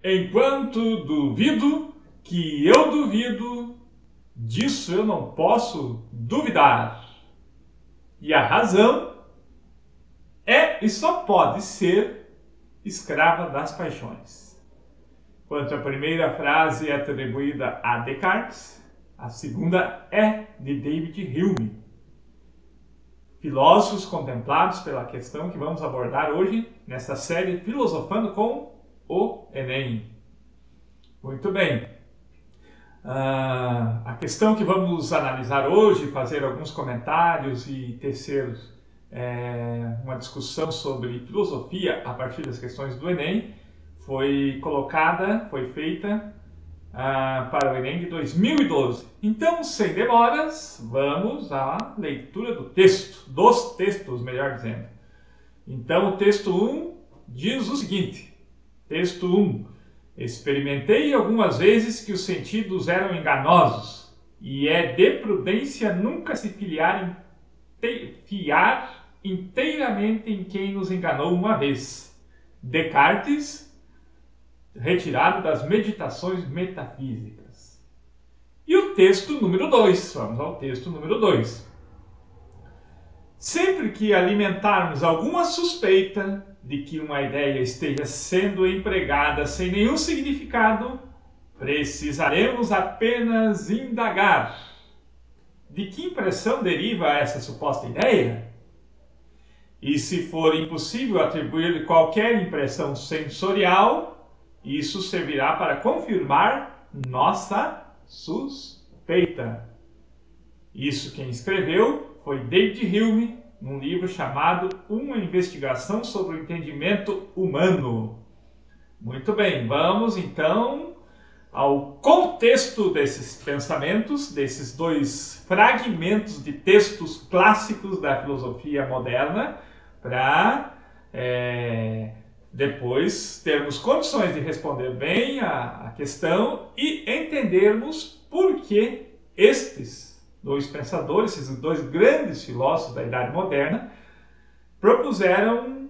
Enquanto duvido que eu duvido, disso eu não posso duvidar. E a razão é e só pode ser escrava das paixões. Quanto a primeira frase é atribuída a Descartes, a segunda é de David Hume. Filósofos contemplados pela questão que vamos abordar hoje nesta série Filosofando com o Enem. Muito bem. A questão que vamos analisar hoje, fazer alguns comentários e tecer uma discussão sobre filosofia a partir das questões do Enem, foi feita para o Enem de 2012. Então, sem demoras, vamos à leitura dos textos, melhor dizendo. Então, o texto 1 diz o seguinte, texto 1, experimentei algumas vezes que os sentidos eram enganosos, e é de prudência nunca se fiar inteiramente em quem nos enganou uma vez. Descartes, retirado das Meditações Metafísicas. E o texto número 2, vamos ao texto número 2. Sempre que alimentarmos alguma suspeita de que uma ideia esteja sendo empregada sem nenhum significado, precisaremos apenas indagar. De que impressão deriva essa suposta ideia? E se for impossível atribuir qualquer impressão sensorial, isso servirá para confirmar nossa suspeita. Isso quem escreveu foi David Hume, num livro chamado Uma Investigação sobre o Entendimento Humano. Muito bem, vamos então ao contexto desses pensamentos, desses dois fragmentos de textos clássicos da filosofia moderna, para depois termos condições de responder bem a questão e entendermos por que estes dois pensadores, esses dois grandes filósofos da Idade Moderna, propuseram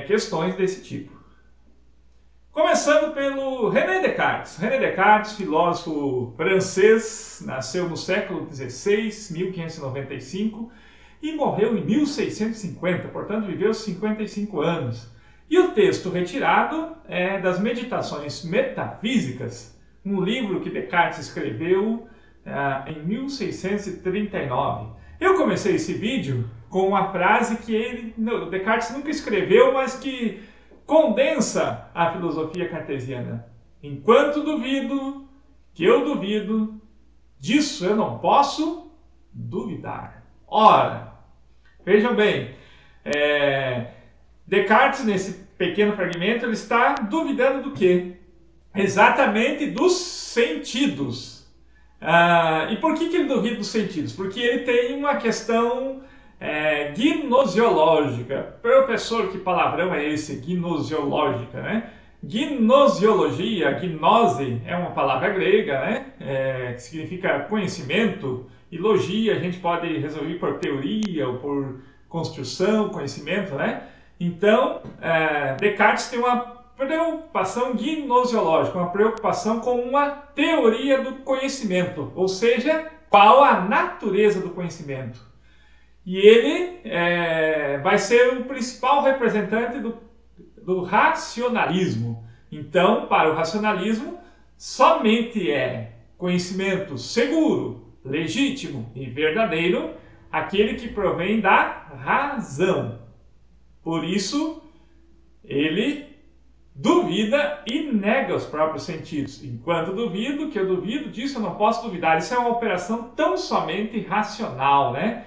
questões desse tipo. Começando pelo René Descartes. René Descartes, filósofo francês, nasceu no século XVI, 1595, e morreu em 1650, portanto viveu 55 anos. E o texto retirado é das Meditações Metafísicas, um livro que Descartes escreveu em 1639. Eu comecei esse vídeo com uma frase que Descartes nunca escreveu, mas que condensa a filosofia cartesiana. Enquanto duvido que eu duvido, disso eu não posso duvidar. Ora, vejam bem, Descartes, nesse pequeno fragmento, ele está duvidando do quê? Exatamente dos sentidos. E por que ele duvida dos sentidos? Porque ele tem uma questão gnosiológica. Professor, que palavrão é esse? Gnosiológica, né? Gnosiologia, gnose, é uma palavra grega, né? Que significa conhecimento. E logia a gente pode resolver por teoria ou por construção, conhecimento, né? Então, Descartes tem uma preocupação gnosiológica, uma preocupação com uma teoria do conhecimento, ou seja, qual a natureza do conhecimento. E ele vai ser o principal representante do racionalismo. Então, para o racionalismo, somente é conhecimento seguro, legítimo e verdadeiro aquele que provém da razão. Por isso, ele duvida e nega os próprios sentidos. Enquanto duvido, que eu duvido, disso eu não posso duvidar. Isso é uma operação tão somente racional, né?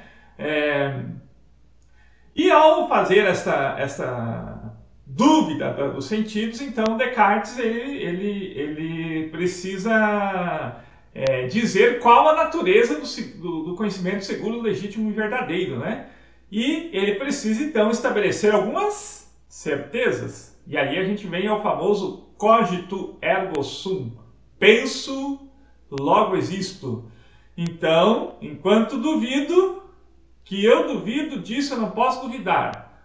E ao fazer essa dúvida dos sentidos, então Descartes ele precisa dizer qual a natureza do conhecimento seguro, legítimo e verdadeiro, né? E ele precisa, então, estabelecer algumas certezas. E aí a gente vem ao famoso cogito ergo sum. Penso, logo existo. Então, enquanto duvido, que eu duvido, disso eu não posso duvidar.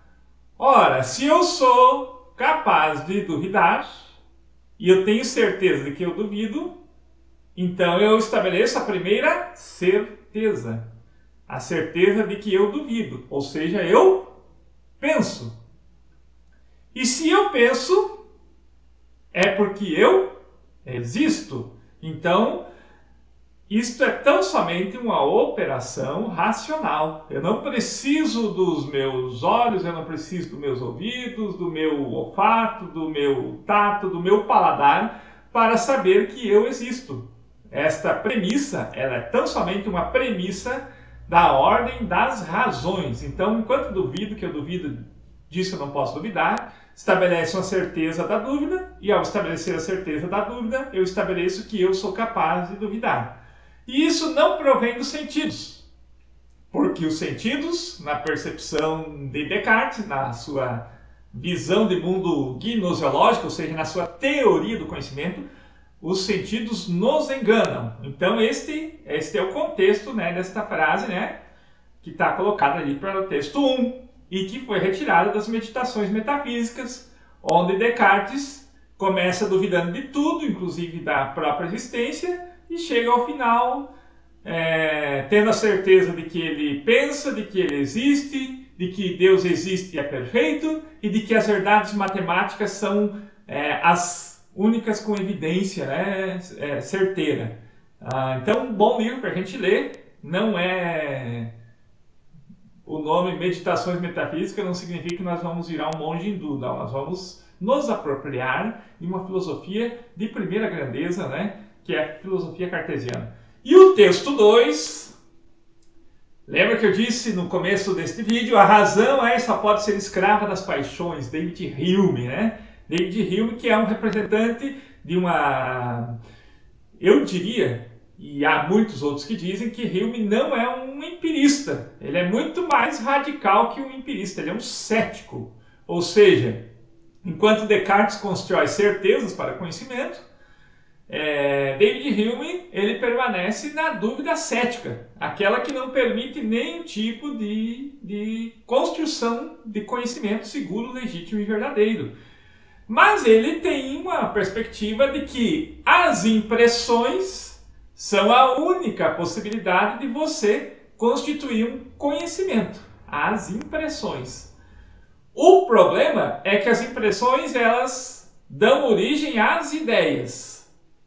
Ora, se eu sou capaz de duvidar, e eu tenho certeza de que eu duvido, então eu estabeleço a primeira certeza. A certeza de que eu duvido, ou seja, eu penso. E se eu penso, é porque eu existo. Então, isto é tão somente uma operação racional. Eu não preciso dos meus olhos, eu não preciso dos meus ouvidos, do meu olfato, do meu tato, do meu paladar para saber que eu existo. Esta premissa, ela é tão somente uma premissa da ordem das razões. Então, enquanto duvido, que eu duvido disso, eu não posso duvidar, estabelece uma certeza da dúvida, e ao estabelecer a certeza da dúvida, eu estabeleço que eu sou capaz de duvidar. E isso não provém dos sentidos, porque os sentidos, na percepção de Descartes, na sua visão de mundo gnosiológico, ou seja, na sua teoria do conhecimento, os sentidos nos enganam. Então este é o contexto, né, desta frase, né, que está colocada ali para o texto 1 e que foi retirada das Meditações Metafísicas, onde Descartes começa duvidando de tudo, inclusive da própria existência, e chega ao final tendo a certeza de que ele pensa, de que ele existe, de que Deus existe e é perfeito, e de que as verdades matemáticas são as únicas com evidência, né, certeira. Então, um bom livro para a gente ler. Não é o nome Meditações Metafísicas, não significa que nós vamos virar um monge hindu, não. Nós vamos nos apropriar de uma filosofia de primeira grandeza, né, que é a filosofia cartesiana. E o texto 2, lembra que eu disse no começo deste vídeo, a razão só pode ser escrava das paixões, David Hume, né? David Hume, que é um representante de uma... Eu diria, e há muitos outros que dizem, que Hume não é um empirista. Ele é muito mais radical que um empirista, ele é um cético. Ou seja, enquanto Descartes constrói certezas para conhecimento, David Hume ele permanece na dúvida cética, aquela que não permite nenhum tipo de construção de conhecimento seguro, legítimo e verdadeiro. Mas ele tem uma perspectiva de que as impressões são a única possibilidade de você constituir um conhecimento. As impressões. O problema é que as impressões elas dão origem às ideias.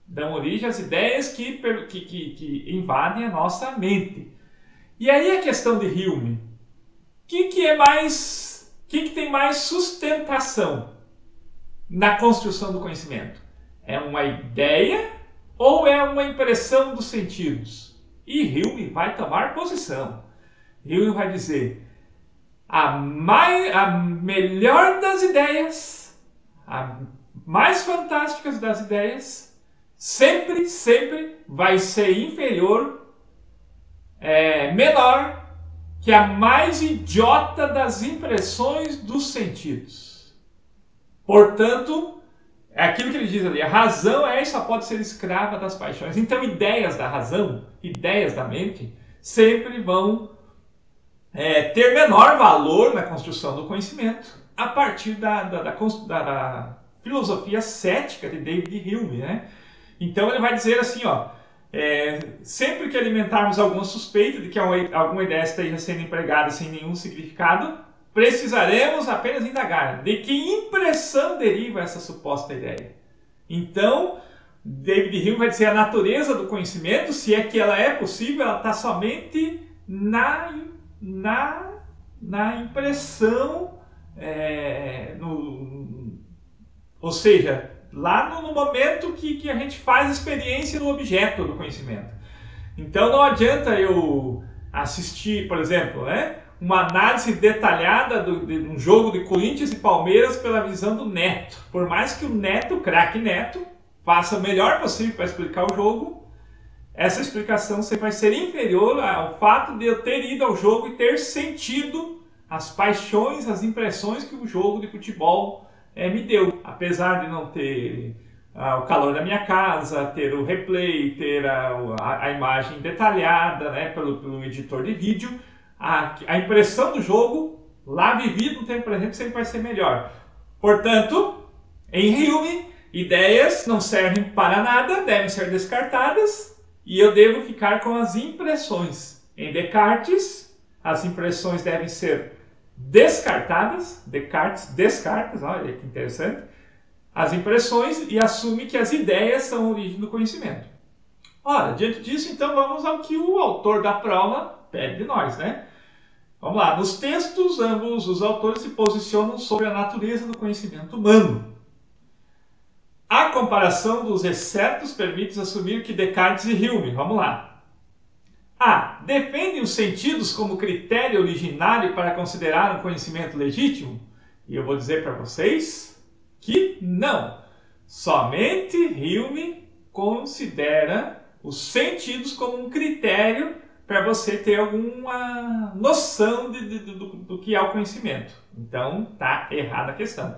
Dão origem às ideias que invadem a nossa mente. E aí a questão de Hume. O que tem mais sustentação na construção do conhecimento? É uma ideia ou é uma impressão dos sentidos? E Hume vai tomar posição. Hume vai dizer: a melhor das ideias, a mais fantásticas das ideias, sempre vai ser inferior, menor que a mais idiota das impressões dos sentidos. Portanto, é aquilo que ele diz ali, a razão só pode ser escrava das paixões. Então, ideias da razão, ideias da mente, sempre vão ter menor valor na construção do conhecimento a partir da filosofia cética de David Hume, né? Então ele vai dizer assim, sempre que alimentarmos alguma suspeita de que alguma ideia esteja sendo empregada sem nenhum significado, precisaremos apenas indagar de que impressão deriva essa suposta ideia. Então, David Hume vai dizer a natureza do conhecimento, se é que ela é possível, ela está somente na impressão, ou seja, lá no momento que a gente faz experiência no objeto do conhecimento. Então não adianta eu assistir, por exemplo, uma análise detalhada de um jogo de Corinthians e Palmeiras pela visão do Neto. Por mais que o Neto, o craque Neto, faça o melhor possível para explicar o jogo, essa explicação sempre vai ser inferior ao fato de eu ter ido ao jogo e ter sentido as paixões, as impressões que o jogo de futebol me deu. Apesar de não ter o calor da minha casa, ter o replay, ter a imagem detalhada, né, pelo editor de vídeo, a impressão do jogo lá vivido no tempo presente sempre vai ser melhor. Portanto, em Hume, Ideias não servem para nada, devem ser descartadas e eu devo ficar com as impressões. Em Descartes, as impressões devem ser descartadas. Descartes descarta, olha que interessante, as impressões e assume que as ideias são a origem do conhecimento. Ora, diante disso, então vamos ao que o autor da prova pede de nós, né? Vamos lá, nos textos, ambos os autores se posicionam sobre a natureza do conhecimento humano. A comparação dos excertos permite assumir que Descartes e Hume, vamos lá. A. Defendem os sentidos como critério originário para considerar um conhecimento legítimo? E eu vou dizer para vocês que não. Somente Hume considera os sentidos como um critério para você ter alguma noção do que é o conhecimento. Então, tá errada a questão.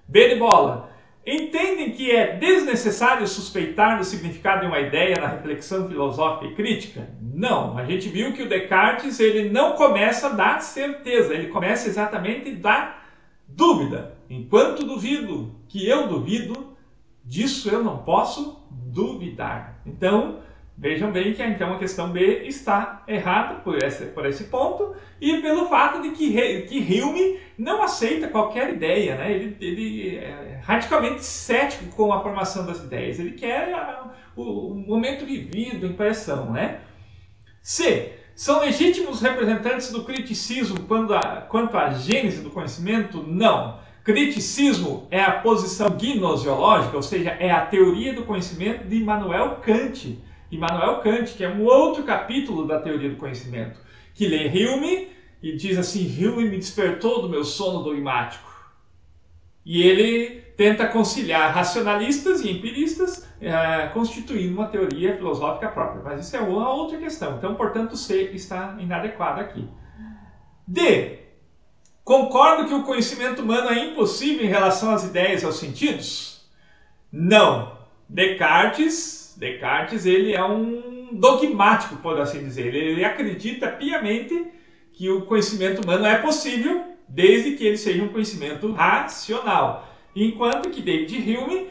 B de bola. Entendem que é desnecessário suspeitar do significado de uma ideia na reflexão filosófica e crítica? Não. A gente viu que o Descartes ele não começa da certeza, ele começa exatamente da dúvida. Enquanto duvido que eu duvido, disso eu não posso duvidar. Então, vejam bem que então a questão B está errada por esse ponto e pelo fato de que Hume não aceita qualquer ideia, né? Ele é radicalmente cético com a formação das ideias. Ele quer o momento vivido, a impressão, né? C. São legítimos representantes do criticismo quanto à gênese do conhecimento? Não. Criticismo é a posição gnosiológica, ou seja, é a teoria do conhecimento de Immanuel Kant. Immanuel Kant, que é um outro capítulo da teoria do conhecimento, que lê Hume e diz assim, Hume me despertou do meu sono dogmático. E ele tenta conciliar racionalistas e empiristas, constituindo uma teoria filosófica própria. Mas isso é uma outra questão. Então, portanto, C está inadequado aqui. D. Concordo que o conhecimento humano é impossível em relação às ideias e aos sentidos? Não. Descartes ele é um dogmático, por assim dizer. Ele acredita piamente que o conhecimento humano é possível, desde que ele seja um conhecimento racional. Enquanto que David Hume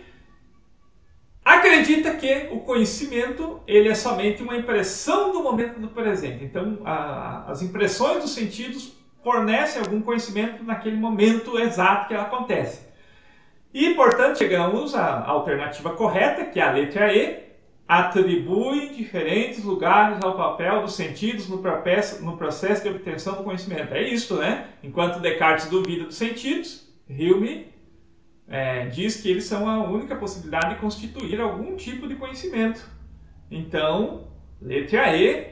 acredita que o conhecimento ele é somente uma impressão do momento do presente. Então, as impressões dos sentidos fornecem algum conhecimento naquele momento exato que ela acontece. E, portanto, chegamos à alternativa correta, que é a letra E, atribui diferentes lugares ao papel dos sentidos no processo de obtenção do conhecimento. É isso, né? Enquanto Descartes duvida dos sentidos, Hume diz que eles são a única possibilidade de constituir algum tipo de conhecimento. Então, letra E,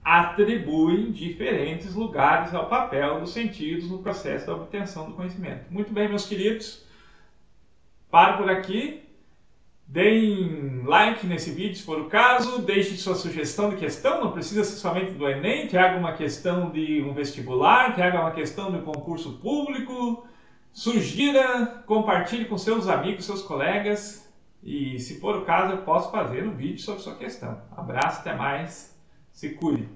atribui diferentes lugares ao papel dos sentidos no processo da obtenção do conhecimento. Muito bem, meus queridos. Paro por aqui. Deem like nesse vídeo se for o caso, deixe sua sugestão de questão, não precisa ser somente do Enem, traga uma questão de um vestibular, traga uma questão de um concurso público, sugira, compartilhe com seus amigos, seus colegas e se for o caso eu posso fazer um vídeo sobre sua questão. Abraço, até mais, se cuide!